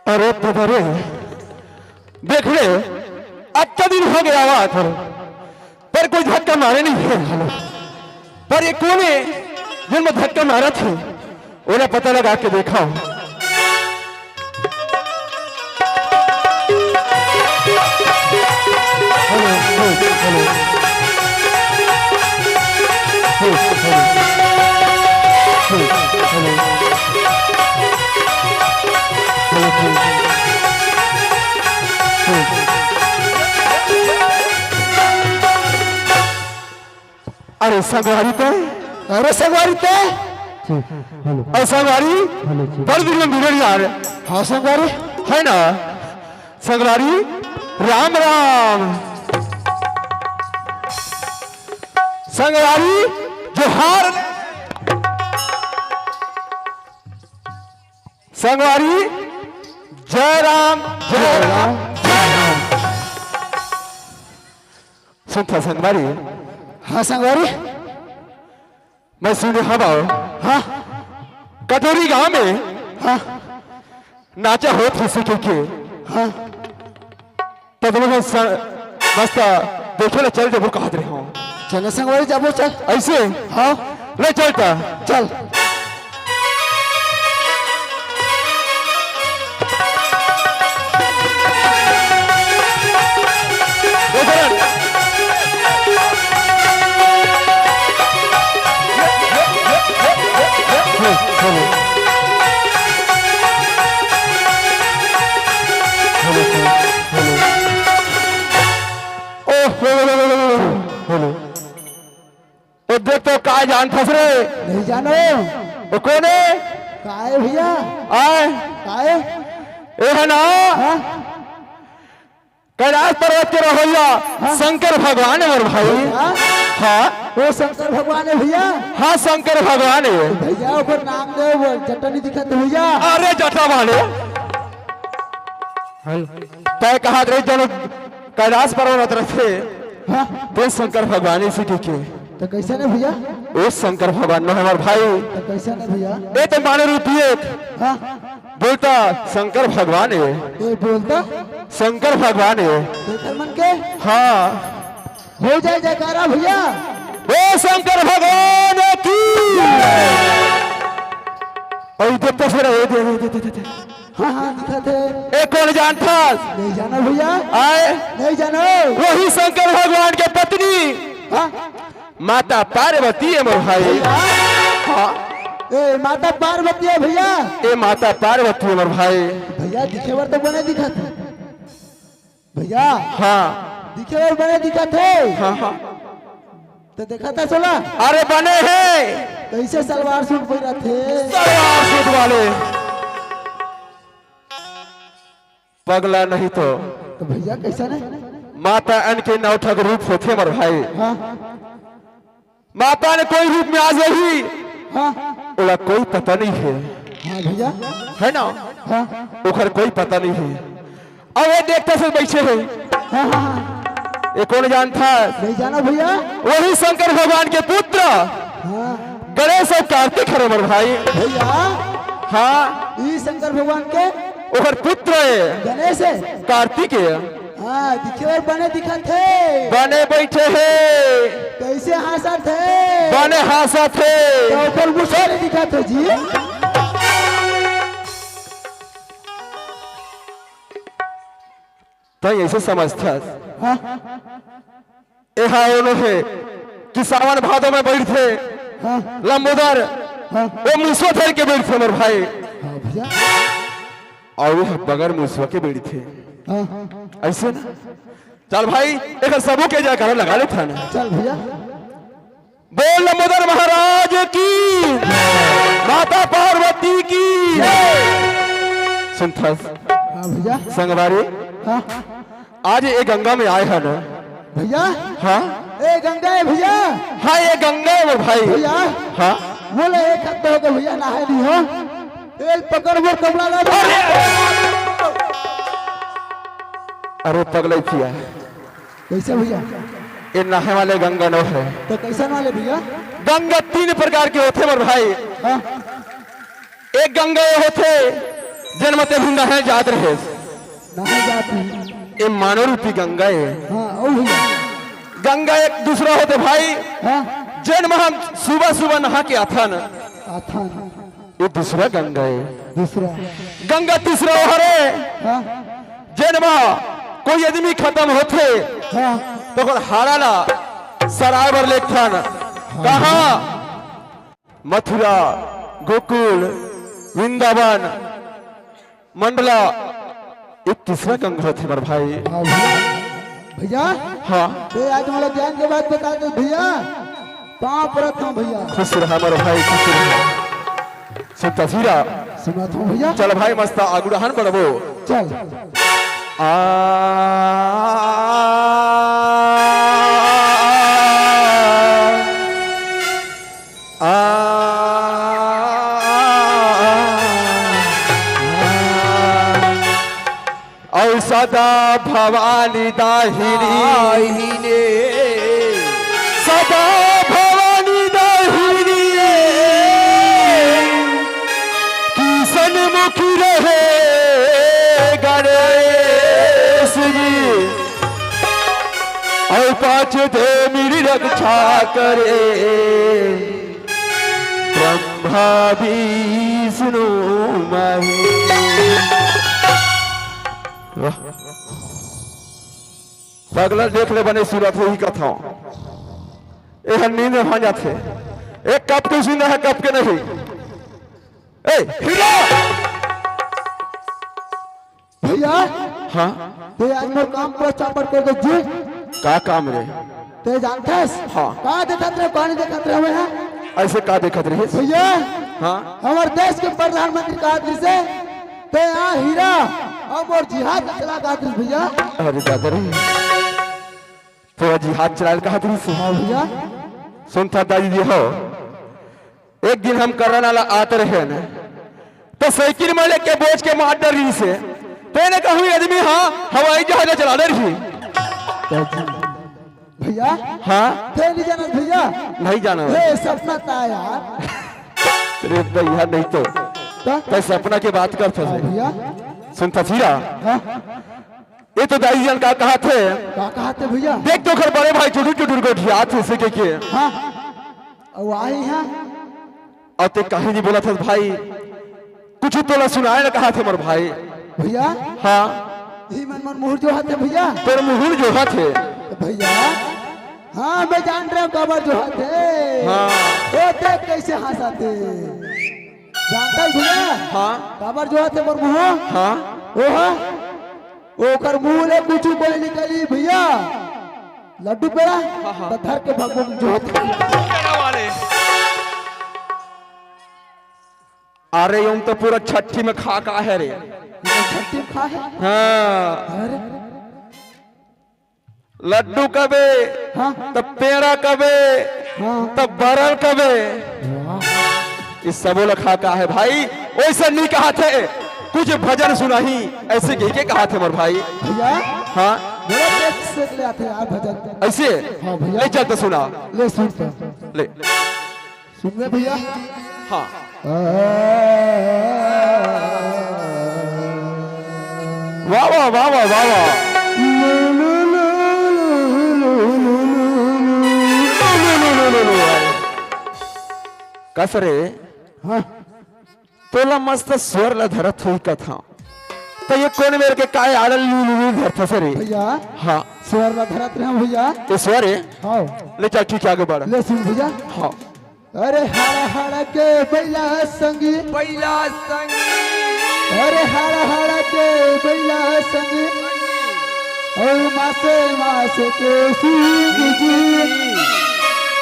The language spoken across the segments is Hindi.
अरे पदरे देख ले, अच्छा दिन हो गया हुआ था पर कोई धक्का मारे नहीं है। पर ये कौन है जिनमें धक्का मारा थे उन्हें पता लगा के देखा। अरे संगवारी पे, अरे संगवारी पे, अरे संगवारी बड़ दिन में बिगड़ यार। हाँ संगवारी है ना, संगवारी राम राम। संगवारी जोहार, संगवारी जय राम जय राम। सुनता संगवारी? हाँ संगवारी मैं सुने हवा। हाँ कटोरी गांव में हाँ नाचा हो थी सीखे के। हाँ तो मस्त देखे ना चल जब कहा रहे हो। चल संगवारी जाबो चल ऐसे। हाँ ले चलता चल। देख तो का जान फंस रहे नहीं जानो वो कौन है? काहे भैया आए काहे ए है ना कैलाश पर्वत के रहोया। हाँ? शंकर भगवान है मेरे भाई। हाँ वो शंकर भगवान है भैया। हाँ शंकर भगवान है भैया। ऊपर नाम दे वो जटा नहीं दिखा तो भैया। अरे जटा वाले तय कहा जन कैलाश पर्वत रखे। हाँ तो शंकर भगवान इसी के तो कैसे ने भैया? ओ शंकर भगवान में हमारे भाई तो कैसे ने भैया? ए तो माने रुपये। हाँ बोलता शंकर भगवान है। ए बोलता शंकर भगवान है मन के। हाँ हो जाए जयकारा भैया। ओ शंकर भगवान की। और देवता से हाँ हाँ दिखा थे। एक कौन जानता? नहीं जाना भैया। आए नहीं जानो वही शंकर भगवान के पत्नी। हाँ माता पार्वती है मेरे भाई। हाँ ए माता पार्वती है भैया। ए माता पार्वती है मेरे भाई। भैया दिखे बार तो बने दिखा थे भैया। हाँ दिखे बार बने दिखा थे। हाँ हाँ तो देखा था सोला। अरे बने हैं कैसे सलवार सूट पहना थे? सलवार सूट वाले पगला नहीं तो भैया कैसा नहीं? माता अन के नौठक रूप होते मेरे भाई। हाँ माता ने कोई रूप में आ गई। हाँ उला कोई पता नहीं है। हाँ भैया है ना। हाँ उखर कोई पता नहीं है। अब ये देखते से बैठे है। हाँ हाँ ये कौन जानता? नहीं जाना भैया। वही शंकर भगवान के पुत्र। हाँ गणेश और कार्तिक है मेरे भाई। भैया हाँ ये शंकर भगवान के उखर पुत्र है गणेश है कार्तिक है। हाँ दिखे और बने दिखा थे। बने बैठे हैं कैसे हंसा थे? बने हंसा थे तो ऊपर मुझे दिखा थे जी। तो ऐसे समझता हाँ? है कि सावन भादों में बैठे। हाँ? लंबोदर हाँ? वो मुसवा धर के बैठे मेरे भाई। हाँ भैया और वो बगैर मुसवा के बैठे। हाँ? ऐसे ना चल भाई एक सबों के जाकर लगा ले था ना। चल भैया बोल लंबोदर महाराज की माता पार्वती की। सुनता भैया संगवारी। हाँ आज ये गंगा में आए हैं ना भैया। हाँ ए गंगा है भैया। हाँ ये गंगा है भाई भैया। हाँ बोले एक हफ्ते हो गए भैया नहाए नहीं हो। एक पकड़ वो कमला ला। अरे पगले किया कैसे भैया? ये नहाने वाले गंगा न है तो कैसा वाले भैया? गंगा 3 प्रकार के होते मेरे भाई। हाँ? एक गंगा होते जन्मते भी नहे जात रहे नहीं जाती। ये मानव रूपी गंगा है। हाँ ओ भैया। गंगा एक दूसरा होते भाई। हाँ जन्म हम सुबह सुबह नहा के आता न आता ये दूसरा गंगा है। दूसरा गंगा तीसरा हरे। हाँ जन्म कोई आदमी खत्म होते हाँ तो फिर हाराला सरावर लेखन कहा मथुरा गोकुल वृंदावन मंडला एक तीसरा गंगा होते मेरे भाई। हाँ भैया। भैया हाँ ते आज हमारा ज्ञान के बात बता दो भैया। कहाँ पर था भैया? खुश रहा मेरे भाई खुश रहा। सुनता सीरा सुना था भैया। चल भाई मस्ता आगुड़ाहन बढ़बो चल आ और सदा भवानी दाहिनी ने सदा भवानी दाहिनी किशन मुखी रहे गणेश जी और पाँच दे मेरी रक्षा करे ब्रह्मा विष्णु महेश। पगला देख ले बने सूरत वही कथा ये नींद में भाग जाते एक कप तो सुना है कप के नहीं। ए हीरा भैया। हाँ ते आज मोर काम पर चापड़ कर दो जी। का काम रे? ते जानता है? हाँ। कहाँ देखत रहे पानी देखत रहे हैं? ऐसे का देखत रहे? भैया हाँ हमारे देश के प्रधानमंत्री का आदमी से ते यहाँ हीरा और जिहाद चला का आदमी भैया। अरे दादा रे तो जिहाद चलाल कहा तुम से? हाँ भैया। सुनता दादी जी हो एक दिन हम करने वाला आते रहे न तो साइकिल में लेके बोझ के मार डर रही से तेने कहूँ आदमी हाँ हवाई जहाज चला रही भैया। हाँ ते नहीं जाना भैया? नहीं जाना ये सपना था यार। अरे भैया नहीं तो तो सपना की बात करता हाँ है भैया। सुनता सीरा हाँ ये तो दाई जान का कहा थे क्या कहा थे भैया? देख तो खर बड़े भाई चुटुर चुटुर को ढिया थे से के हाँ और आई हैं और ते कहीं नहीं बोला था भाई कुछ तो ना सुनाए ना कहा थे मोर भाई। भैया। हाँ ही मन मन मुहूर्त जो हाथे भैया। तेरे मुहूर जो थे भैया हाँ मैं जान रहा हूँ कबर जो हाथे। हाँ वो देख कैसे हंसाते जानता है भैया। हाँ कबर जो हाथे मोर मुँह हाँ वो हाँ वो कर मुँह ले कुछ कोई निकली भैया लड्डू पेड़ा तो धर के भगवान जो हाथे। अरे यूं तो पूरा छठी में खा का है रे। छठी खा है। हाँ अरे लड्डू कबे हाँ तब पेड़ा कबे हाँ तब बरल कबे इस सबो लखा का है भाई। वैसे नहीं कहा थे कुछ भजन सुनाही ऐसे कह के कहा थे मोर भाई। भैया। हाँ मेरा पेट से ले आते यार भजन ऐसे हाँ भैया। ले चलते सुना ले सुन ले सुन ले भैया। हाँ वाह वाह वाह वाह वाह वाह कसरे हाँ तोला मस्त स्वर ला धरत हुई कथा तो ये कौन मेरे के काय आड़ल लू धरता सरे भैया। हाँ स्वर ला धरत रहे भैया। ये स्वर है हाँ ले चल ठीक आगे बढ़ ले सुन भैया। हाँ अरे हाड़ा हाड़ा के बैला संगी पहिला संगी अरे हाड़ा हाड़ा के बैला संगी और मासे मासे के सीग जी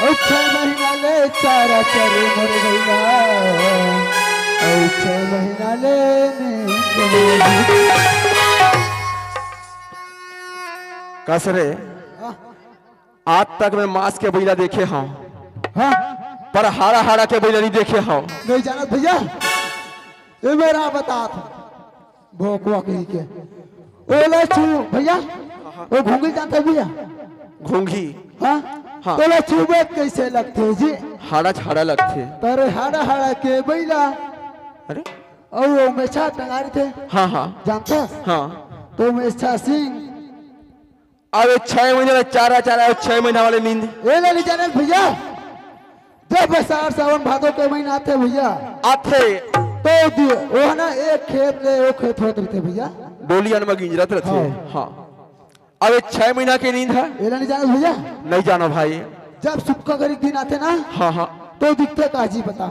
और 6 महीना ले चारा चरे मर गईला और 6 महीना ले कसरे आज तक मैं मांस के बैला देखे हाँ हाँ पर हाड़ा हाड़ा के बैला नहीं देखे हाँ। नहीं जाना भैया ये मेरा बता था भोकवा कहीं के ओला छू भैया वो घूंगी जानते भैया घूंगी हाँ हाँ। ओला छूबे कैसे लगते जी हाड़ा छाड़ा लगते तारे हाड़ा हाड़ा के बैला अरे और वो उमेशा टंगारी थे हाँ हाँ जानता हाँ। तो उमेशा सिंह अब 6 महीने में चारा चारा 6 महीना वाले नींद ये ले जाने भैया जब बैसाख सावन भादो के महीना आते भैया आथे तो वो ना एक खेत ले वो खेत होते रहते भैया डोलियन में गिंजरत रहते हाँ। अब 6 महीना की नींद है ये नहीं जाने भैया नहीं जाना भाई। जब सुबह गरीब दिन आते ना हाँ हाँ तो दिखते काजी बता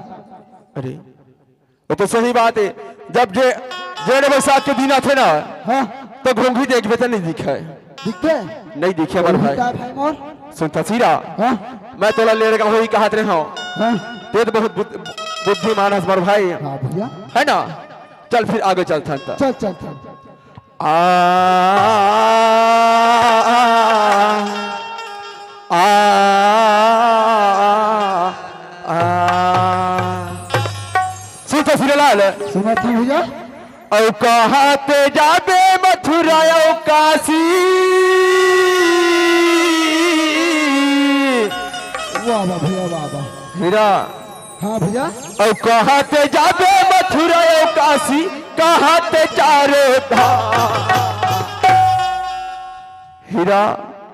अरे वो तो सही बात है। जब जेठ बैसाख के दिन आते ना हाँ तो घोंघी देख बेटा नहीं दिखा दिखते नहीं दिखे हमारे भाई। भाई मोर सुनता सीरा हाँ मैं तोला ले रहा वही कहते रहे हो हाँ ते तो बहुत बुद्धिमान हमारे भाई हाँ भैया है ना। चल फिर आगे चलता चल चल चल आ आ सुनता सीरा लाल सुना था भैया औ कहाँ पे जाबे मथुरा औ काशी वाह वाह भैया वाह वाह हीरा हाँ भैया औ कहाँ पे जाबे मथुरा औ काशी कहाँ पे चारों धाम हीरा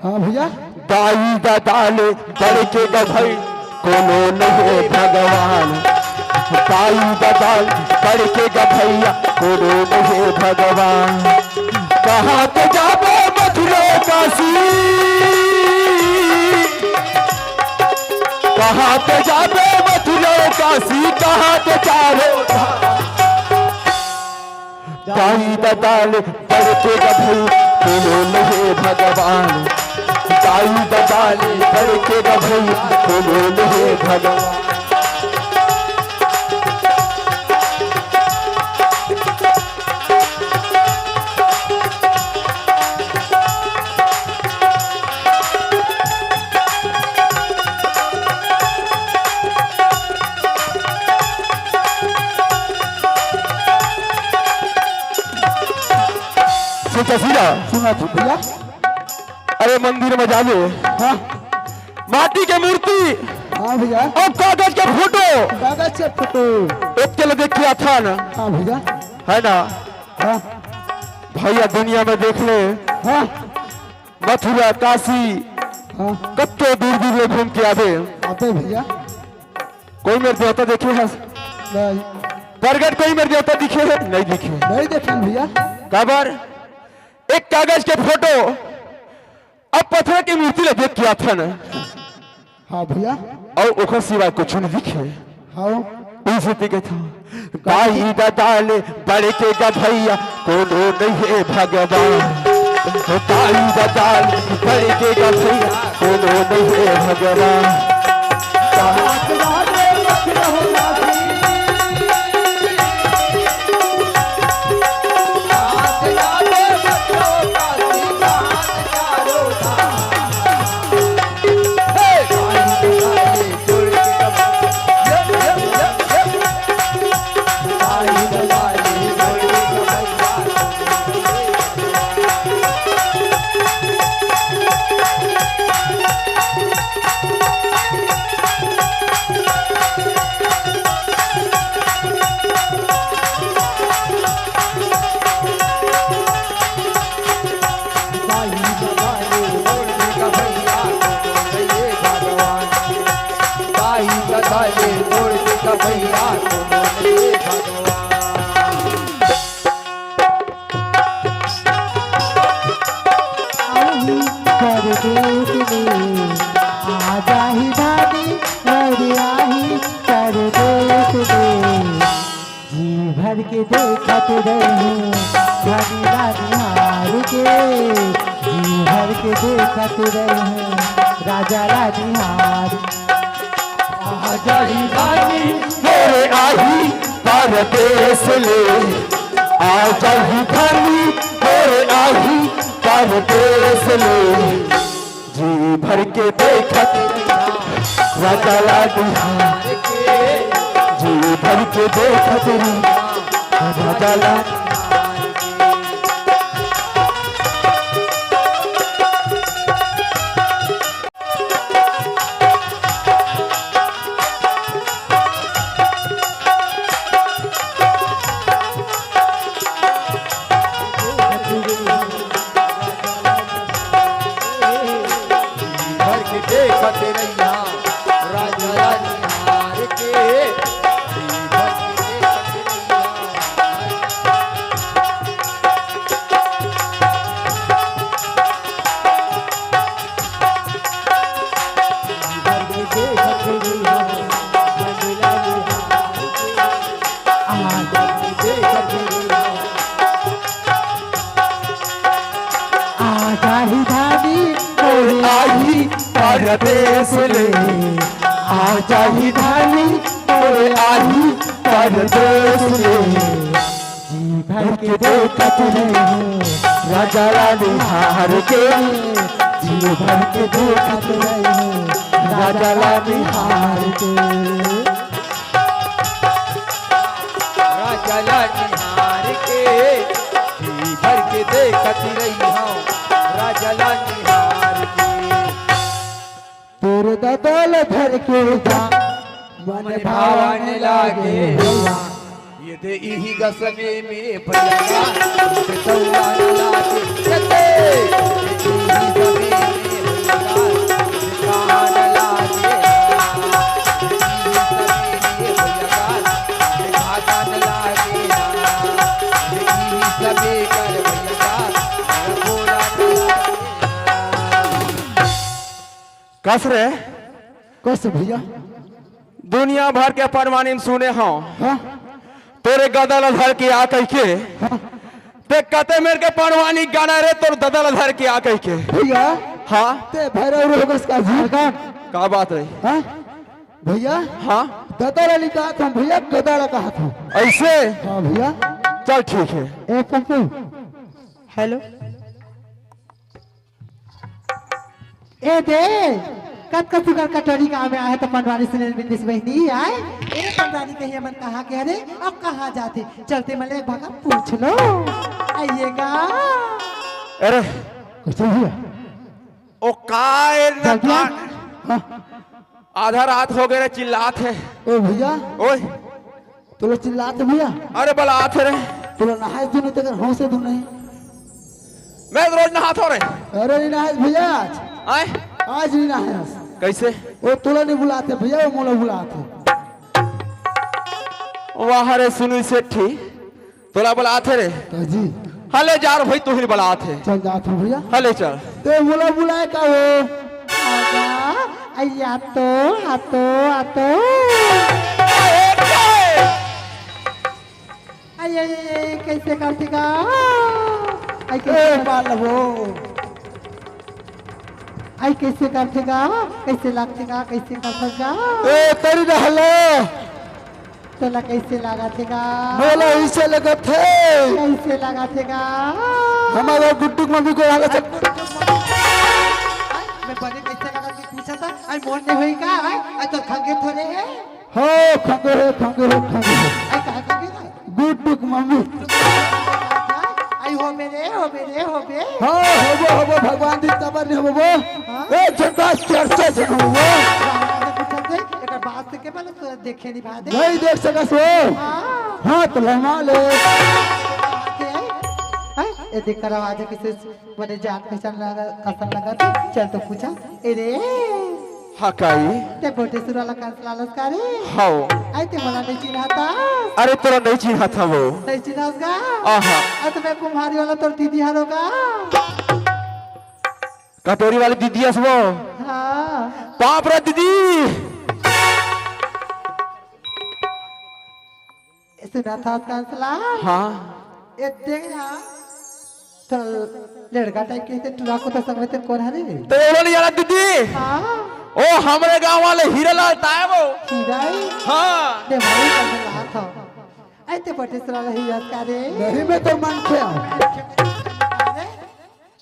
हाँ भैया दाई दादाले डर के गभई कोनो नहीं भगवान दाई दादाल डर के गभैया कोनो नहीं भगवान कहाँ पे जाबे मथुरा काशी कहाँ पे जाबे मथुरा काशी कहाँ पे चारों दाई दादाल डर के गभई कोनो नहीं भगवान दाई दादाल डर के गभई कोनो नहीं भगवान। सुना था भैया अरे मंदिर में जावे हाँ माटी के मूर्ति हाँ भैया और कागज के फोटो कागज से फोटो एक के लिए देखिए था ना हाँ भैया है ना हाँ भैया दुनिया में देख ले हाँ मथुरा काशी हाँ कत्ते दूर दूर में घूम के आवे आते भैया कोई मेरे देवता देखे है नहीं प्रगट कोई मेरे देवता दिखे है नहीं दिखे नहीं देखे भैया काबर एक कागज के फोटो अब पत्थर की मूर्ति ले देख किया था ना हाँ भैया और ओकर सिवाय कुछ नहीं दिखे हाँ इसे दिखे था दाई दादाले बड़े के गभैया कोनो नहीं है भगवान दाई दादाले बड़े के गभैया कोनो नहीं है भगवान। भर के देखत रहे भगीरा निहार के जी भर के देखत रहे राजा रानिहार आजाही रानी मेरे आही परदेश ले आजाही रानी मेरे आही परदेश ले जी भर के देखत राजा रानिहार जी भर के देखत राजा रानिहार। परदेश ले आजा ही धानी तोरे आही परदेश ले जी भर के देखत रही राजा रानी हार के जी भर के देखत रही राजा रानी हार के राजा लानी हार के जी भर के देखत रही हूँ राजा लानी हार के तोर ददल धर के जा मन भावन लागे ये दे इही गसमे में भैया ते तौलान लागे ये दे इही गसमे में भैया ते कान लागे इही गसमे में भैया ते कान लागे इही गसमे कर भैया बोला कस रे कस भैया दुनिया भर के परवानी सुने हाँ हाँ तेरे गदल धर के आ कह के ते कते मेरे के परवानी गाना रे तोर ददल धर के आ कह के भैया हाँ ते भैरव रोगस का झारखंड का बात रही हाँ भैया हाँ ददल अली कहा था भैया गदल कहा था ऐसे हाँ भैया चल ठीक है ए पप्पू हेलो ए दे कत कत सुगर कटोरी का में आए तो पंडवारी सुनील बिंदिस बहनी आए ए पंडवारी कहिए मन कहाँ के अरे अब कहाँ जाते चलते मले भागा पूछ लो आइएगा अरे कुछ भैया ओ काय न भैया का आधा रात हो गए रे चिल्लात है ओ भैया ओए तो लोग चिल्लाते भैया अरे बलात है रे तो लोग नहाए दूने तक हो से दूने मैं रोज नहात हो रहे अरे नहीं नहाए भैया आए आज नहीं नहाए कैसे वो तुला नहीं बुलाते भैया वो मोला बुलाते वाह रे सुनील सेठी तोला बलात है रे तो जी हले जा रे भाई तू ही बलात है चल जाते भैया हले चल ते मोला बुलाए का हो आया तो आतो आतो आये कैसे करती का आई कैसे पाल वो आई कैसे करतेगा कैसे लागतेगा कैसे करतेगा ए तेरी रहले तोला कैसे लगातेगा बोला इसे लगत है कैसे लगातेगा हमारा गुड्डू मम्मी को आला चल मैं बने कैसे लगा के पूछा था आई मोन नहीं होई का आई तो खंगे थोड़े है हो खंगे आई कहा खंगे गुड्डू मम्मी आई हो मेरे हाँ होबो भगवान दी तबर नहीं होबो ए झंडा चर्चा जन होबो एक बात के पहले तो देखे नहीं भादे नहीं देख सकस हो हां तो लमा ले ए देख कर आवाज किसे बने जान पहचान लगा कसम लगा चल तो पूछा ए रे हकाई ते बोटे सुराला कांसलालस कारे हां आई ते मला नहीं चिन्हता अरे तोरा नहीं चिन्हा था वो नहीं चिन्हसगा आहा अब मैं कुम्हारी वाला तोर दीदी हारोगा कटोरी वाली दीदी हसबो हां बाप रे दीदी सुना था कांसला हाँ ए देख ना तो लड़का टाइप के टुरा को तो संग में कौन हरे तो ये नहीं जाना दीदी हां ओ हमारे गांव वाले हीरालाल तायबो हीराई हाँ ते भाई कर रहा था आई ते बटे सुराला हीरा करे नहीं मैं तो मन थे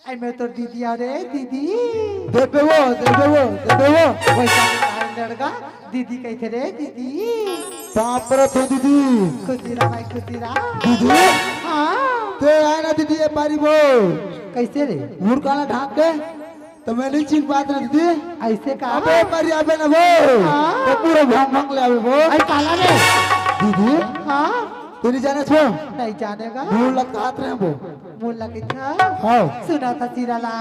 आई मैं तो दीदी आ रे दीदी देबे वो वैसा लड़का दीदी कहते रे दीदी बाप रे तो दीदी खुशीरा भाई खुशीरा दीदी हां ते आए ना दीदी ये पारी वो कैसे रे मुंह काला ढाक के तो मैं नहीं चिन बात ना दीदी ऐसे का अबे पारी आबे ना वो तो पूरा भंग भंग ले आबे वो आई काला रे दीदी हां तू नहीं जाने छो नहीं जानेगा मुंह लग हाथ रहे वो मुंह लग था हां सुना था सीराला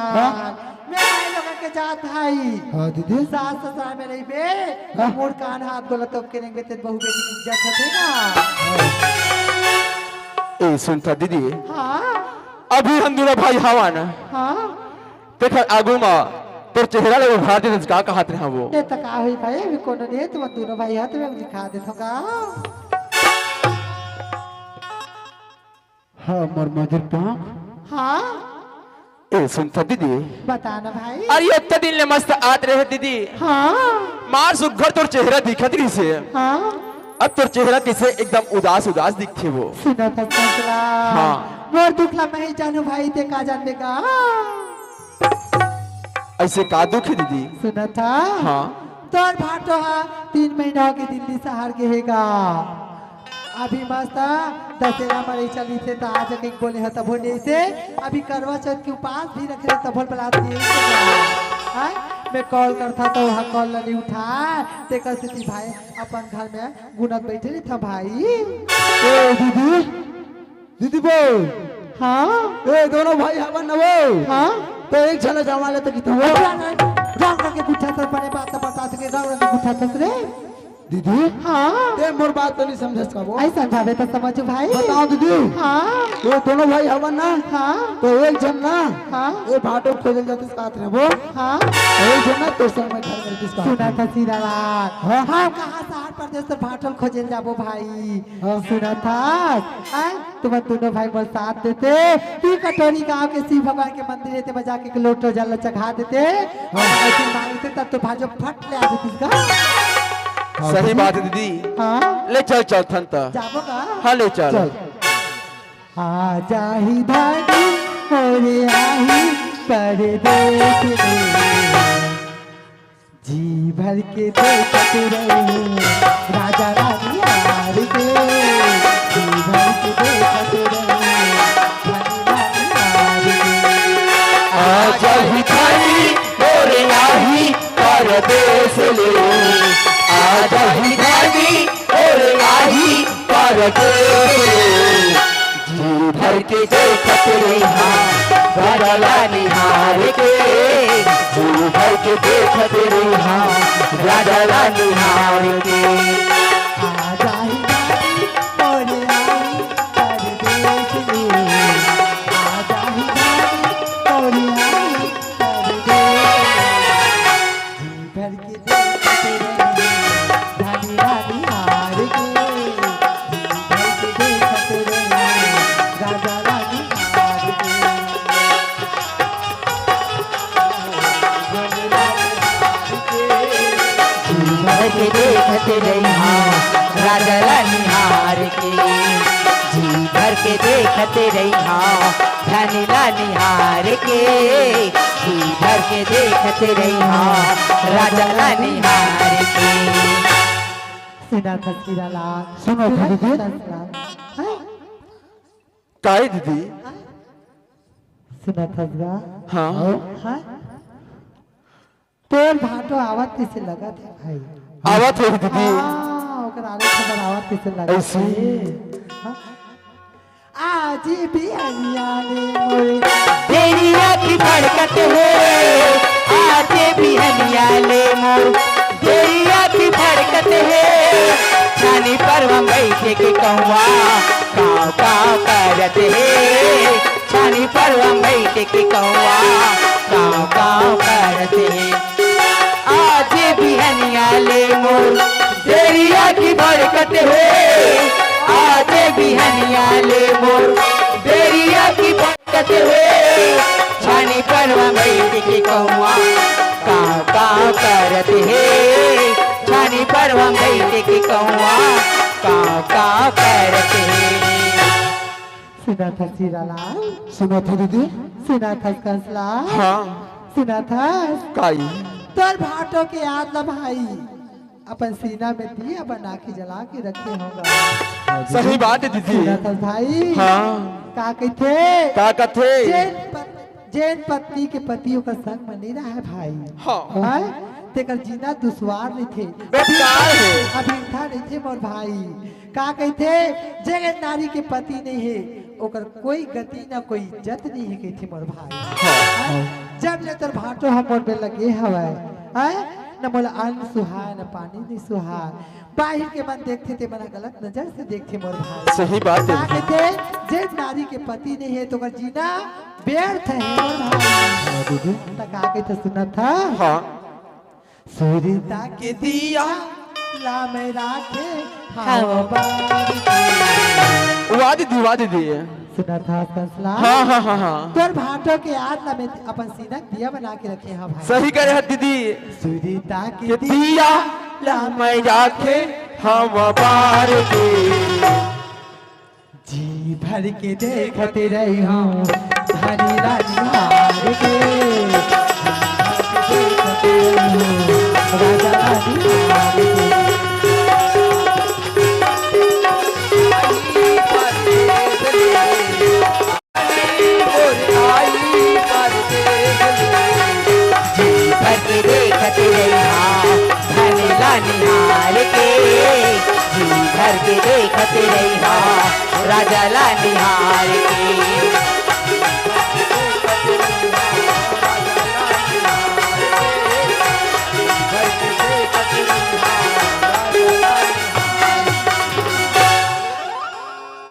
मैं आई लोग के जात भाई हां दीदी सास ससुर में रही बे मोर कान हाथ गोला तो करेंगे ते बहू बेटी की इज्जत है ना ए सुनता दीदी हां अभी हम दोनों भाई हवा ना हां देखा आगू मा तोर चेहरा ले उभार दे का कहत रहा वो ते तक आ होई भाई अभी कोनो नहीं तुम दोनों भाई हाथ में दिखा दे थोगा हां मर मजर पा हां ए सुनता दीदी बताना भाई। अरे इतने दिन ले मस्त आत रहे दीदी हाँ मार सुघर तोर चेहरा दिखत रही से हाँ अब तोर चेहरा कैसे एकदम उदास उदास दिखते वो सुना था ससुरा। हाँ। मोर दुखला मैं ही जानू भाई ते का जानने का। ऐसे का दुख है दीदी सुना था हाँ तोर भाटो हा 3 महीना के दिल्ली शहर के हेगा अभी मस्त दशहरा मरे चली थे तो आज के बोले है तब बोले से अभी करवा चौथ के उपास भी रख रहे तब बोल बुलाती है। मैं कॉल करता तो वहाँ कॉल नहीं उठा ते कैसे थी भाई अपन घर में गुनत बैठे नहीं था भाई। ए दीदी दीदी बोल हाँ ए दोनों भाई हवन न वो हाँ तो एक झलक जमा ले तो कितना वो रंग रंग के गुच्छा तर पड़े बात बता सके रंग रंग के गुच्छा तर रे दीदी हाँ ते मोर बात तो नहीं समझस का वो ऐसा समझावे तो समझो भाई। बताओ दीदी हाँ ये दोनों भाई हवन ना हाँ तो एक जन ना हाँ ये भाटो खोजल जाते साथ में वो हाँ एक जन ना तो संग में घर में किसका सुना था सीधा बात। हाँ। हाँ कहाँ शहर प्रदेश से भाटल खोजल जाबो भाई। हाँ। सुना था तुम दोनों भाई मोर साथ देते तू कटोरी गांव के शिव भगवान के मंदिर रहते बजा के लोटो जल चढ़ा देते ऐसे मांगते तब तो भाजो फट ले आ जाती इसका। सही बात है दीदी हाँ ले चल चल थन ता जाबो का हाँ ले चल चल आ जाही धानी मोरे आही परदेश में जी भर के देखते रहे राजा रानी हार के जी भर के देखते रहे रानी हार के। आजा ही थाई मोरे आही परदेस ले आजा ही थाई मोरे आही परदेस ले जी भर के देखत रहा राजा निहार के जी भर के देखत रहा राजा निहार के आ जाही धानी मोरे आही परदेश में आ जाही धानी मोरे आही परदेश में जी भर के देखते रहे रानी रानी हार के जी भर के देखते रहे राजा रानी हार के। भर के देखते रहा राजा रानी हार के जी भर के देखते रहा रानी रानी हार के जी भर के देखते रहा राजा रानी हार के। सुना था सीधा लाल सुनो था दीदी काहे दीदी सुना था हाँ हाँ तोर भाटो आवत कैसे लगा थे भाई। आवत है दीदी हाँ, ओकर आले खबर आवत कैसे लगा ऐसे? हाँ? आज भी अनियाले मोरे तेरी आँखी फड़कत है आज भी हनियाले मोर तेरी आँखी फड़कत है छानी पर हम बैठे के कौवा काव काव करत है छानी पर हम बैठे के कौवा काव काव करत है आज भी हनियाले मोर तेरी आँखी फड़कत है आज भी हनियाले मोर तेरी आँखी फड़कत है छानी पर हम बैठ के कौवा काव काव करत है छानी पर हम बैठ के कौवा काव काव करत है। सुना था सीधा लाल सुनो था दीदी सुना था कंसला हाँ सुना था काई तोर भाटो के याद ला भाई अपन सीना में दिया बना के जला के रखे होगा। सही बात है दीदी सुना था भाई हाँ का कहते का कथे जैन पत्नी के पतियों का संग में नहीं रहा है भाई। हाँ हाँ? तेकर जीना दुश्वार नहीं थे बेकार है अभी था नहीं थे मोर भाई का कहते जगत नारी के पति नहीं है ओकर कोई गति ना कोई इज्जत नहीं है कहते मोर भाई। हाँ? जब ले तोर भाटो हम मोर में लगे हवाए न मोला अन्न सुहाय न पानी नहीं सुहाय बाहर के मन देखते थे मना गलत नजर से देखते मोर भाई। सही बात है का कहते जे नारी के पति नहीं है तो कर जीना व्यर्थ है मोर भाई। दीदी तो का कहते सुना था हाँ सूर्यता के दिया ला में राखे हवा बारी के। वाह दीदी सुना था कंसला हाँ हाँ हाँ हाँ तोर भाटो के याद में अपन सीधा दिया बना के रखे हैं भाई सही करे है दीदी सुरीता के के दिया ला मैं जाके हम बार के जी भर के देखते रही हूँ धनी रानी हार के जी भर के देखते रही हूँ राजा रानी हार के भर के देखते रहा धन लानिहार के जी भर के देखते रहा राजा लानिहार के